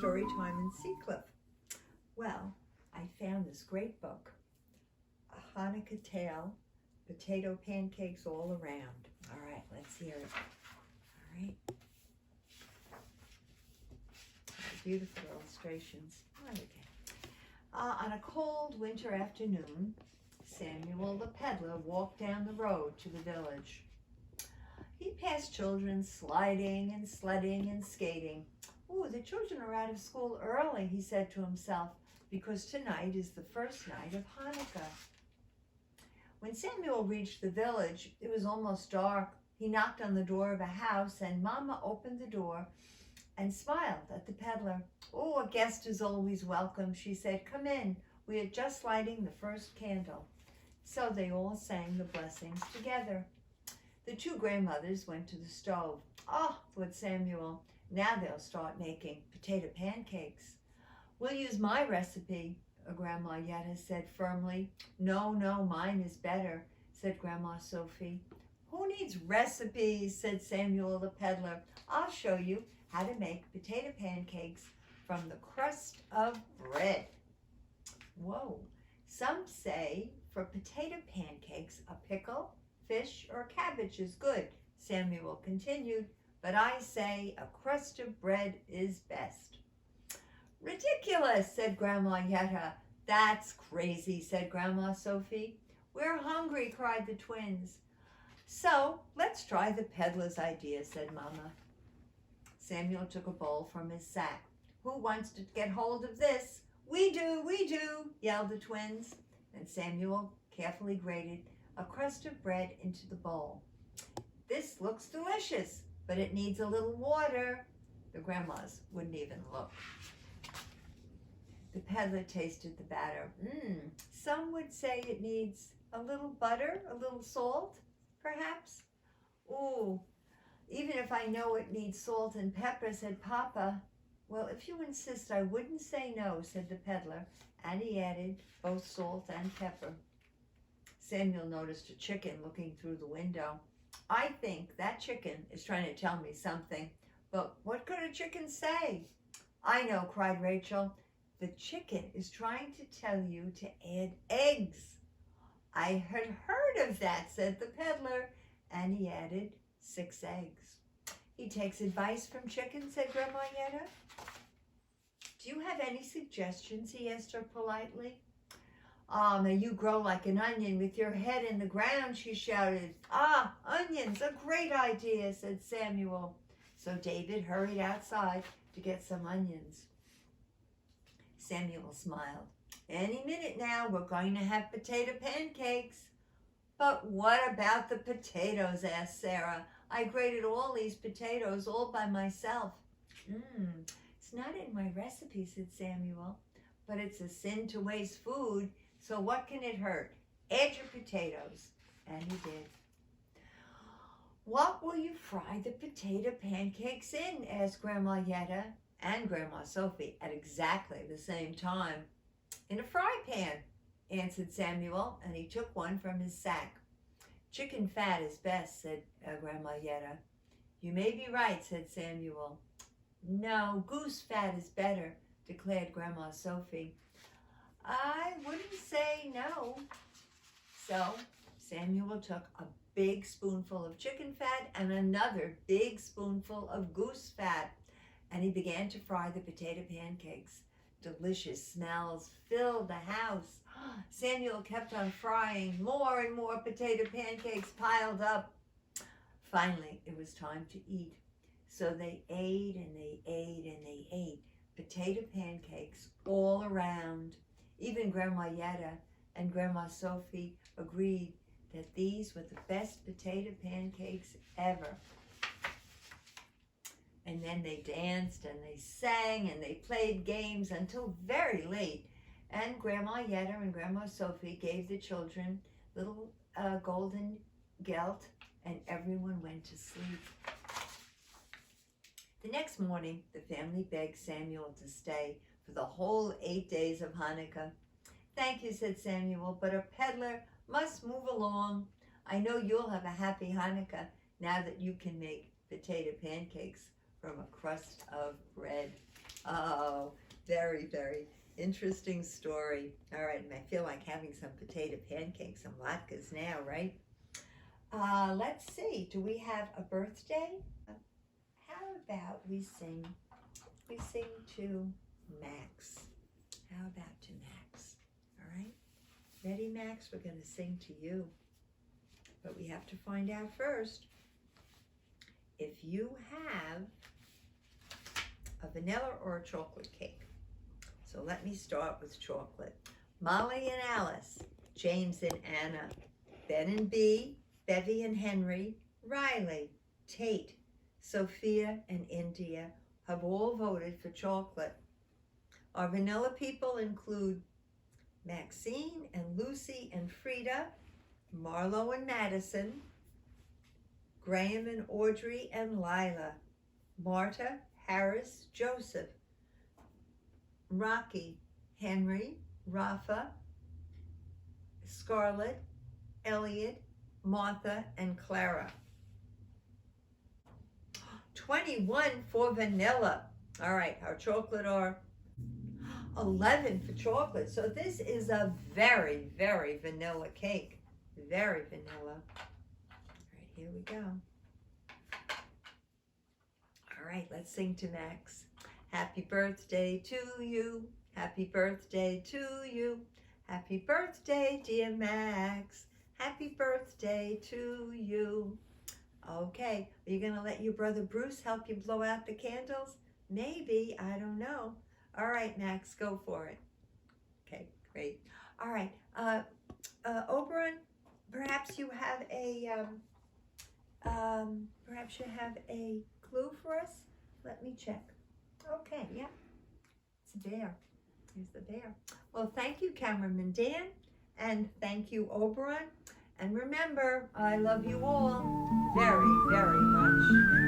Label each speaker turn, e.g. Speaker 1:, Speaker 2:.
Speaker 1: story time in Seacliff. Well, I found this great book, A Hanukkah Tale, Potato Pancakes All Around. All right, let's hear it. All right. Beautiful illustrations. Okay. On a cold winter afternoon, Samuel the peddler walked down the road to the village. He passed children sliding and sledding and skating. "Ooh, the children are out of school early," he said to himself, "because tonight is the first night of Hanukkah." When Samuel reached the village, it was almost dark. He knocked on the door of a house, and Mama opened the door and smiled at the peddler. "Oh, a guest is always welcome," she said. "Come in. We are just lighting the first candle." So they all sang the blessings together. The two grandmothers went to the stove. "Oh," thought Samuel, "now they'll start making potato pancakes." "We'll use my recipe," Grandma Yetta said firmly. No, mine is better," said Grandma Sophie. "Who needs recipes?" said Samuel the peddler. "I'll show you how to make potato pancakes from the crust of bread." Whoa. Some say for potato pancakes, a pickle, fish, or cabbage is good, Samuel continued, "but I say a crust of bread is best." "Ridiculous," said Grandma Yetta. "That's crazy," said Grandma Sophie. "We're hungry," cried the twins. "So let's try the peddler's idea," said Mama. Samuel took a bowl from his sack. "Who wants to get hold of this?" We do, yelled the twins. And Samuel carefully grated a crust of bread into the bowl. "This looks delicious, but it needs a little water." The grandmas wouldn't even look. The peddler tasted the batter. Some would say it needs a little butter, a little salt, perhaps. "Ooh, even if I know it needs salt and pepper," said Papa. "Well, if you insist, I wouldn't say no," said the peddler, and he added both salt and pepper. Samuel noticed a chicken looking through the window. "I think that chicken is trying to tell me something, but what could a chicken say?" "I know," cried Rachel. "The chicken is trying to tell you to add eggs." "I had heard of that," said the peddler, and he added 6 eggs. "He takes advice from chickens," said Grandma Yetta. "Do you have any suggestions?" he asked her politely. May you grow like an onion with your head in the ground," she shouted. Onions, a great idea," said Samuel. So David hurried outside to get some onions. Samuel smiled. "Any minute now, we're going to have potato pancakes." "But what about the potatoes?" asked Sarah. "I grated all these potatoes all by myself." "It's not in my recipe," said Samuel, "but it's a sin to waste food, so what can it hurt? Add your potatoes." And he did. "What will you fry the potato pancakes in?" asked Grandma Yetta and Grandma Sophie at exactly the same time. "In a fry pan," answered Samuel, and he took one from his sack. "Chicken fat is best," said Grandma Yetta. "You may be right," said Samuel. "No, goose fat is better," declared Grandma Sophie. "I wouldn't say no." So Samuel took a big spoonful of chicken fat and another big spoonful of goose fat, and he began to fry the potato pancakes. Delicious smells filled the house. Samuel kept on frying. More and more potato pancakes piled up. Finally, it was time to eat. So they ate and they ate and they ate potato pancakes all around. Even Grandma Yetta and Grandma Sophie agreed that these were the best potato pancakes ever. And then they danced and they sang and they played games until very late. And Grandma Yetta and Grandma Sophie gave the children little golden gelt, and everyone went to sleep. The next morning, the family begged Samuel to stay for the whole 8 days of Hanukkah. "Thank you," said Samuel, "but a peddler must move along. I know you'll have a happy Hanukkah now that you can make potato pancakes from a crust of bread." Oh, very, very interesting story. All right, and I feel like having some potato pancakes and latkes now, right? Let's see. Do we have a birthday? How about we sing to Max? How about to Max? All right? Ready, Max? We're going to sing to you. But we have to find out first if you have a vanilla or a chocolate cake. So let me start with chocolate. Molly and Alice, James and Anna, Ben and Bee, Bevy and Henry, Riley, Tate, Sophia and India have all voted for chocolate. Our vanilla people include Maxine and Lucy and Frida, Marlo and Madison, Graham and Audrey and Lila, Marta, Harris, Joseph, Rocky, Henry, Rafa, Scarlett, Elliot, Martha, and Clara. 21 for vanilla. All right, our chocolate are 11 for chocolate. So this is a very, very vanilla cake. Very vanilla. All right, here we go. All right, let's sing to Max. Happy birthday to you. Happy birthday to you. Happy birthday, dear Max. Happy birthday to you. Okay, are you going to let your brother Bruce help you blow out the candles? Maybe, I don't know. All right, Max, go for it. Okay, great. All right, Oberon, perhaps you have a clue for us? Let me check. Okay, yeah, it's a bear. Here's the bear. Well, thank you, Cameraman Dan, and thank you, Oberon. And remember, I love you all very, very much.